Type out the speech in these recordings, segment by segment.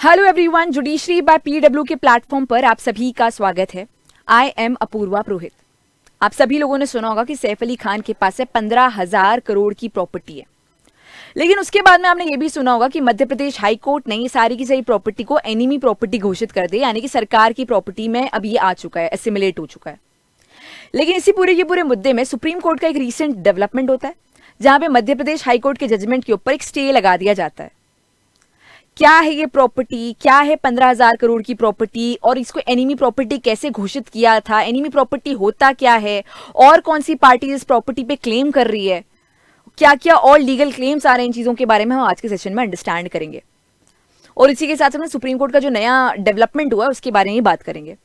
Hello everyone, judiciary by PW के platform पर आप सभी का स्वागत है। I am Apoorva Purohit. आप सभी लोगों ने सुना होगा कि सैफ अली खान के पास है 15,000 करोड़ की प्रॉपर्टी है। लेकिन उसके बाद में आपने ये भी सुना होगा कि मध्य प्रदेश हाई कोर्ट ने ये सारी की सारी प्रॉपर्टी को एनिमी प्रॉपर्टी घोषित कर दी, यानी कि सरकार की प्रॉपर्टी में अब ये आ चुका है, एसिमिलेट हो चुका है। लेकिन इसी पूरे के पूरे मुद्दे में सुप्रीम कोर्ट का एक रिसेंट डेवलपमेंट होता है, जहां पे मध्य प्रदेश हाई कोर्ट के जजमेंट के ऊपर एक स्टे लगा दिया जाता है। क्या है ये प्रॉपर्टी, क्या है 15,000 करोड़ की प्रॉपर्टी, और इसको एनिमी प्रॉपर्टी कैसे घोषित किया था, एनिमी प्रॉपर्टी होता क्या है, और कौन सी पार्टी इस प्रॉपर्टी पे क्लेम कर रही है, क्या क्या और लीगल क्लेम्स आ रहे हैं, इन चीजों के बारे में हम आज के सेशन में अंडरस्टैंड करेंगे। और इसी के साथ साथ सुप्रीम कोर्ट का जो नया डेवलपमेंट हुआ है उसके बारे में बात करेंगे।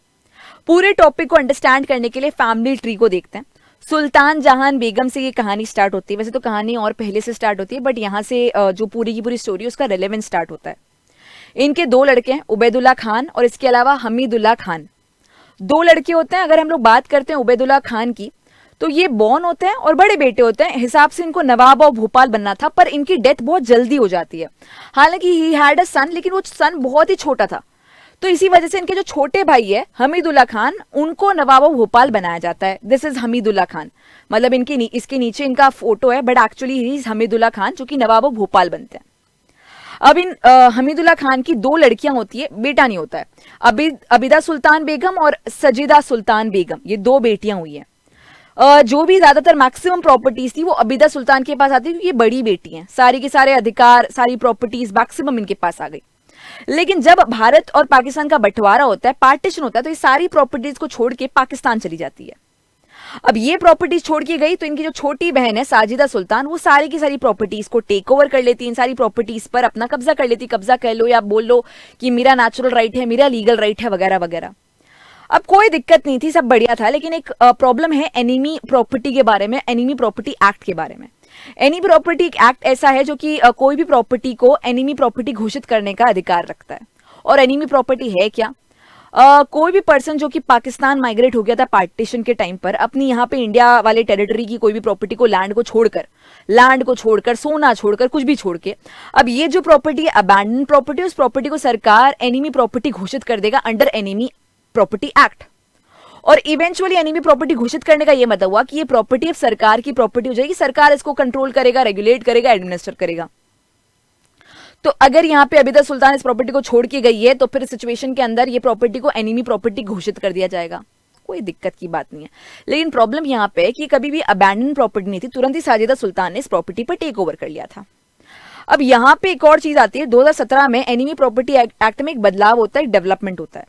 पूरे टॉपिक को अंडरस्टैंड करने के लिए फैमिली ट्री को देखते हैं। सुल्तान जहान बेगम से ये कहानी स्टार्ट होती है। वैसे तो कहानी और पहले से स्टार्ट होती है, बट यहाँ से जो पूरी की पूरी स्टोरी उसका रेलेवेंस स्टार्ट होता है। इनके दो लड़के हैं, उबैदुल्ला खान और इसके अलावा हमीदुल्ला खान। दो लड़के होते हैं। अगर हम लोग बात करते हैं उबैदुल्ला खान की, तो ये बॉर्न होते हैं और बड़े बेटे होते हैं। हिसाब से इनको नवाब और भोपाल बनना था, पर इनकी डेथ बहुत जल्दी हो जाती है। हालांकि ही हैड अ सन, लेकिन वो सन बहुत ही छोटा था, तो इसी वजह से इनके जो छोटे भाई है हमीदुल्ला खान, उनको नवाब भोपाल बनाया जाता है। दिस इज हमीदुल्ला खान, मतलब इसके नीचे इनका फोटो है, but actually he is Hamidullah Khan, जो कि नवाब भोपाल बनते हैं। अब इन हमीदुल्ला खान की दो लड़कियां होती है, बेटा नहीं होता है। अबिदा सुल्तान बेगम और सजीदा सुल्तान बेगम, ये दो बेटियां हुई हैं। जो भी ज्यादातर मैक्सिमम प्रॉपर्टीज थी वो अबिदा सुल्तान के पास आती है, क्योंकि ये बड़ी बेटी हैं। सारी के सारे अधिकार, सारी प्रॉपर्टीज मैक्सिमम इनके पास आ गई। लेकिन जब भारत और पाकिस्तान का बंटवारा होता है, पार्टीशन होता है, तो ये सारी प्रॉपर्टीज को छोड़ के पाकिस्तान चली जाती है। अब ये प्रॉपर्टीज छोड़ के गई, तो इनकी जो छोटी बहन है साजिदा सुल्तान, वो सारी की सारी प्रॉपर्टीज को टेक ओवर कर लेती है, इन सारी प्रॉपर्टीज पर अपना कब्जा कर लेती। कब्जा कह लो या बोल लो कि मेरा नेचुरल राइट है, मेरा लीगल राइट है, वगैरह वगैरह। अब कोई दिक्कत नहीं थी, सब बढ़िया था। लेकिन एक प्रॉब्लम है एनिमी प्रॉपर्टी के बारे में, एनिमी प्रॉपर्टी एक्ट के बारे में। एनी प्रॉपर्टी एक्ट ऐसा है जो कि कोई भी प्रॉपर्टी को एनिमी प्रॉपर्टी घोषित करने का अधिकार रखता है। और एनिमी प्रॉपर्टी है क्या? कोई भी पर्सन जो कि पाकिस्तान माइग्रेट हो गया था पार्टीशन के टाइम पर, अपनी यहाँ पे इंडिया वाले टेरिटरी की कोई भी प्रॉपर्टी को, लैंड को छोड़कर, सोना छोड़कर, कुछ भी छोड़ के, अब ये जो प्रॉपर्टी है अबैंडन प्रॉपर्टी, उस प्रॉपर्टी को सरकार एनिमी प्रॉपर्टी घोषित कर देगा अंडर एनिमी प्रॉपर्टी एक्ट। और इवेंचुअली एनिमी प्रॉपर्टी घोषित करने का यह मतलब हुआ कि ये प्रॉपर्टी अब सरकार की प्रॉपर्टी हो जाएगी, सरकार इसको कंट्रोल करेगा, रेगुलेट करेगा, एडमिनिस्टर करेगा। तो अगर यहाँ पे अबिदा सुल्तान इस प्रॉपर्टी को छोड़ के गई है, तो फिर सिचुएशन के अंदर ये प्रॉपर्टी को एनिमी प्रॉपर्टी घोषित कर दिया जाएगा। कोई दिक्कत की बात नहीं है। लेकिन प्रॉब्लम यहाँ पे कि कभी भी अबैंडन प्रॉपर्टी नहीं थी, तुरंत ही साजिदा सुल्तान ने इस प्रॉपर्टी पर टेक ओवर कर लिया था। अब यहाँ पे एक और चीज आती है, 2017 में एनिमी प्रॉपर्टी एक्ट में एक बदलाव होता है, एक डेवलपमेंट होता है।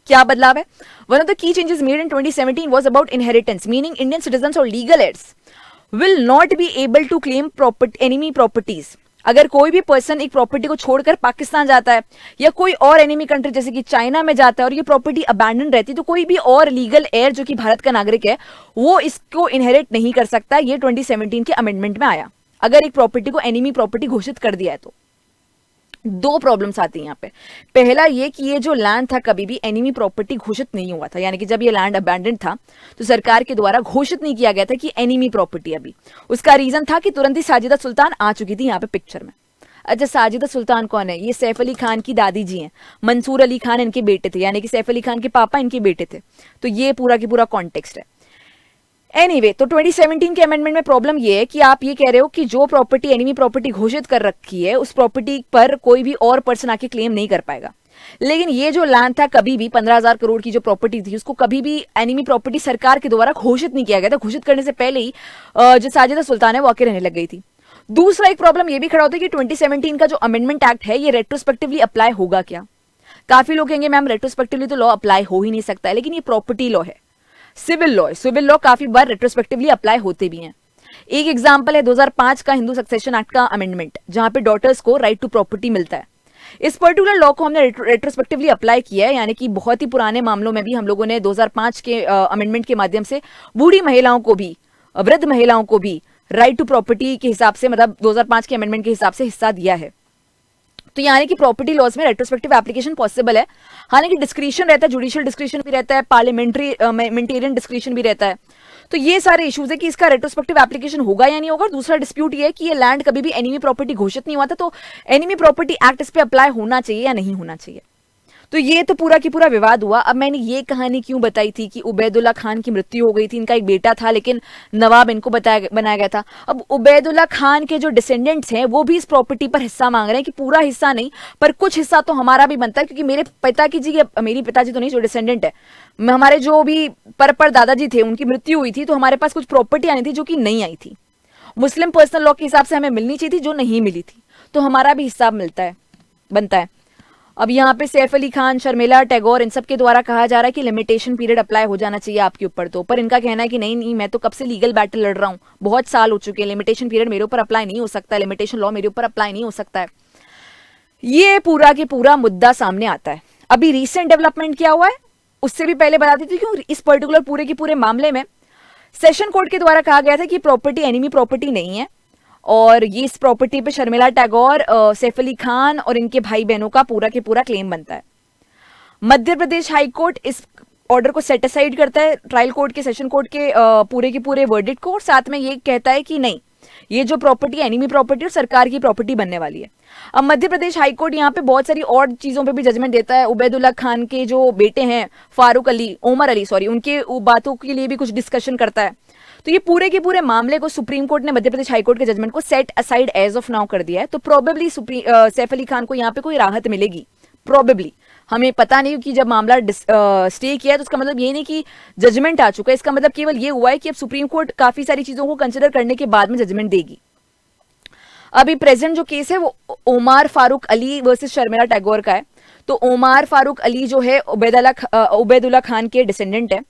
क्या बदलाव है? One of the key changes made in 2017 was about inheritance, meaning Indian citizens और legal heirs will not be able to claim enemy properties. अगर कोई भी पर्सन एक प्रॉपर्टी को छोड़कर पाकिस्तान जाता है या कोई और एनिमी कंट्री जैसे कि चाइना में जाता है और ये प्रॉपर्टी अबैंडन रहती है, तो कोई भी और लीगल हेयर जो कि भारत का नागरिक है, वो इसको इनहेरिट नहीं कर सकता। ये 2017 के अमेंडमेंट में आया। अगर एक प्रॉपर्टी को एनिमी प्रॉपर्टी घोषित कर दिया है तो दो प्रॉब्लम्स आती हैं यहाँ पे। पहला ये कि ये जो लैंड था कभी भी एनिमी प्रॉपर्टी घोषित नहीं हुआ था, यानी कि जब ये लैंड अबैंडन था तो सरकार के द्वारा घोषित नहीं किया गया था कि एनिमी प्रॉपर्टी अभी। उसका रीजन था कि तुरंत ही साजिदा सुल्तान आ चुकी थी यहाँ पे पिक्चर में। अच्छा, साजिदा सुल्तान कौन है? ये सैफ अली खान की दादी जी हैं। मंसूर अली खान इनके बेटे थे, यानी कि सैफ अली खान के पापा इनके बेटे थे। तो ये पूरा की पूरा कॉन्टेक्स्ट है। एनीवे, तो 2017 के अमेंडमेंट में प्रॉब्लम ये है कि आप ये कह रहे हो कि जो प्रॉपर्टी एनिमी प्रॉपर्टी घोषित कर रखी है, उस प्रॉपर्टी पर कोई भी और पर्सन आके क्लेम नहीं कर पाएगा। लेकिन ये जो लैंड था, कभी भी 15,000 करोड़ की जो प्रॉपर्टी थी, उसको कभी भी एनिमी प्रॉपर्टी सरकार के द्वारा घोषित नहीं किया गया था। घोषित करने से पहले ही जो साजिदा सुल्तान है वो आके रहने लग गई थी। दूसरा एक प्रॉब्लम ये भी खड़ा होता है कि 2017 का जो अमेंडमेंट एक्ट है, ये रेट्रोस्पेक्टिवली अप्लाई होगा क्या? काफी लोग कहेंगे मैम रेट्रोस्पेक्टिवली तो लॉ अप्लाई हो ही नहीं सकता है, लेकिन ये प्रॉपर्टी लॉ है, सिविल लॉ काफी बार रेट्रोस्पेक्टिवली अप्लाई होते भी हैं। एक एग्जांपल है 2005 का हिंदू सक्सेशन एक्ट का अमेंडमेंट, जहां पे डॉटर्स को राइट टू प्रॉपर्टी मिलता है। इस पर्टिकुलर लॉ को हमने रेट्रोस्पेक्टिवली अप्लाई किया है, यानी कि बहुत ही पुराने मामलों में भी हम लोगों ने 2005 के अमेंडमेंट के माध्यम से बूढ़ी महिलाओं को भी, वृद्ध महिलाओं को भी राइट टू प्रॉपर्टी के हिसाब से, मतलब 2005 के अमेंडमेंट के हिसाब से हिस्सा दिया है। तो यानी कि प्रॉपर्टी लॉज में रेट्रोस्पेक्टिव एप्लीकेशन पॉसिबल है। हालांकि डिस्क्रिशन रहता है, जुडिशियल डिस्क्रिशन भी रहता है, पार्लियामेंट्रियन डिस्क्रिशन भी रहता है। तो ये सारे इश्यूज है कि इसका रेट्रोस्पेक्टिव एप्लीकेशन होगा या नहीं होगा। दूसरा डिस्प्यूट ये है कि ये लैंड कभी भी एनिमी प्रॉपर्टी घोषित नहीं हुआ था, तो एनिमी प्रॉपर्टी एक्ट इस पे अप्लाई होना चाहिए या नहीं होना चाहिए। तो ये तो पूरा की पूरा विवाद हुआ। अब मैंने ये कहानी क्यों बताई थी कि उबैदुल्ला खान की मृत्यु हो गई थी, इनका एक बेटा था लेकिन नवाब इनको बनाया गया था। अब उबैदुल्ला खान के जो डिसेंडेंट्स हैं वो भी इस प्रॉपर्टी पर हिस्सा मांग रहे हैं कि पूरा हिस्सा नहीं पर कुछ हिस्सा तो हमारा भी बनता है, क्योंकि मेरे पिताजी जी, मेरी पिताजी तो नहीं, जो डिसेंडेंट है, हमारे जो भी पर दादाजी थे उनकी मृत्यु हुई थी तो हमारे पास कुछ प्रॉपर्टी आनी थी जो कि नहीं आई थी। मुस्लिम पर्सनल लॉ के हिसाब से हमें मिलनी चाहिए थी जो नहीं मिली थी, तो हमारा भी हिस्सा बनता है। अब यहाँ पे सैफ अली खान, शर्मिला टैगोर, इन सब के द्वारा कहा जा रहा है कि लिमिटेशन पीरियड अप्लाई हो जाना चाहिए आपके ऊपर, तो पर इनका कहना है कि नहीं मैं तो कब से लीगल बैटल लड़ रहा हूँ, बहुत साल हो चुके हैं, लिमिटेशन पीरियड मेरे ऊपर अप्लाई नहीं हो सकता, लिमिटेशन लॉ मेरे ऊपर अप्लाई नहीं हो सकता है। ये पूरा के पूरा मुद्दा सामने आता है। अभी रिसेंट डेवलपमेंट क्या हुआ है उससे भी पहले बताती थी क्यों इस पर्टिकुलर पूरे के पूरे मामले में सेशन कोर्ट के द्वारा कहा गया था कि प्रॉपर्टी एनिमी प्रॉपर्टी नहीं है और ये इस प्रॉपर्टी पे शर्मिला टैगोर, सैफ अली खान और इनके भाई बहनों का पूरा के पूरा क्लेम बनता है। मध्य प्रदेश हाई कोर्ट इस ऑर्डर को सेट असाइड करता है ट्रायल कोर्ट के, सेशन कोर्ट के पूरे के पूरे वर्डिक्ट को, और साथ में ये कहता है कि नहीं, ये जो प्रॉपर्टी एनिमी प्रॉपर्टी और सरकार की प्रॉपर्टी बनने वाली है। अब मध्य प्रदेश हाई कोर्ट यहाँ पे बहुत सारी और चीजों पे भी जजमेंट देता है। उबैदुल्ला खान के जो बेटे हैं ओमर अली, उनके बातों के लिए भी कुछ डिस्कशन करता है। तो ये पूरे के पूरे मामले को सुप्रीम कोर्ट ने मध्य प्रदेश हाई कोर्ट के जजमेंट को set aside as of now कर दिया है। तो प्रोबेबली सैफ अली खान को यहाँ पे कोई राहत मिलेगी, प्रोबेबली, हमें पता नहीं कि जब मामला स्टे किया है तो उसका मतलब ये नहीं कि जजमेंट आ चुका है, इसका मतलब केवल ये हुआ है कि अब सुप्रीम कोर्ट काफी सारी चीजों को कंसिडर करने के बाद में जजमेंट देगी। अभी प्रेजेंट जो केस है वो ओमर फारूक अली वर्सेस शर्मिला टैगोर का है। तो ओमर फारूक अली जो है उबैदुल्ला खान के डिसेंडेंट है,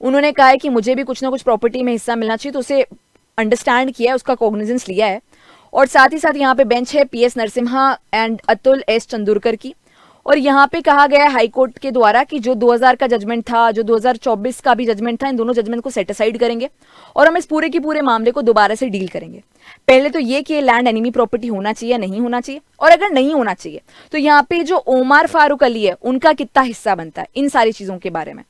उन्होंने कहा है कि मुझे भी कुछ ना कुछ प्रॉपर्टी में हिस्सा मिलना चाहिए, तो उसे अंडरस्टैंड किया है, उसका कॉग्निजेंस लिया है। और साथ ही साथ यहाँ पे बेंच है PS Narasimha and Atul S Chandurkar की, और यहाँ पे कहा गया है हाईकोर्ट के द्वारा कि जो 2000 का जजमेंट था, जो 2024 का भी जजमेंट था, इन दोनों जजमेंट को सेट असाइड करेंगे और हम इस पूरे के पूरे मामले को दोबारा से डील करेंगे। पहले तो ये कि लैंड एनिमी प्रॉपर्टी होना चाहिए नहीं होना चाहिए, और अगर नहीं होना चाहिए तो यहाँ पे जो ओमर फारूक अली है उनका कितना हिस्सा बनता है, इन सारी चीजों के बारे में।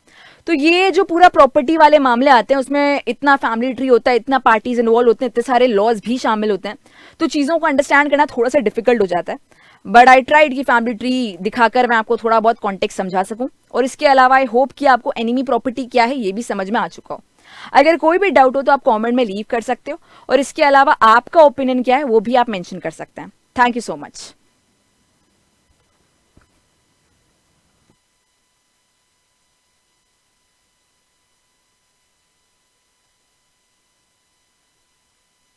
तो ये जो पूरा प्रॉपर्टी वाले मामले आते हैं उसमें इतना फैमिली ट्री होता है, इतना पार्टीज इन्वॉल्व होते हैं, इतने सारे लॉज भी शामिल होते हैं, तो चीजों को अंडरस्टैंड करना थोड़ा सा डिफिकल्ट हो जाता है। बट आई ट्राइड कि फैमिली ट्री दिखाकर मैं आपको थोड़ा बहुत कॉन्टेक्स्ट समझा सकूं, और इसके अलावा आई होप कि आपको एनिमी प्रॉपर्टी क्या है ये भी समझ में आ चुका हो। अगर कोई भी डाउट हो तो आप कमेंट में लीव कर सकते हो, और इसके अलावा आपका ओपिनियन क्या है वो भी आप मेंशन कर सकते हैं। Thank you so much.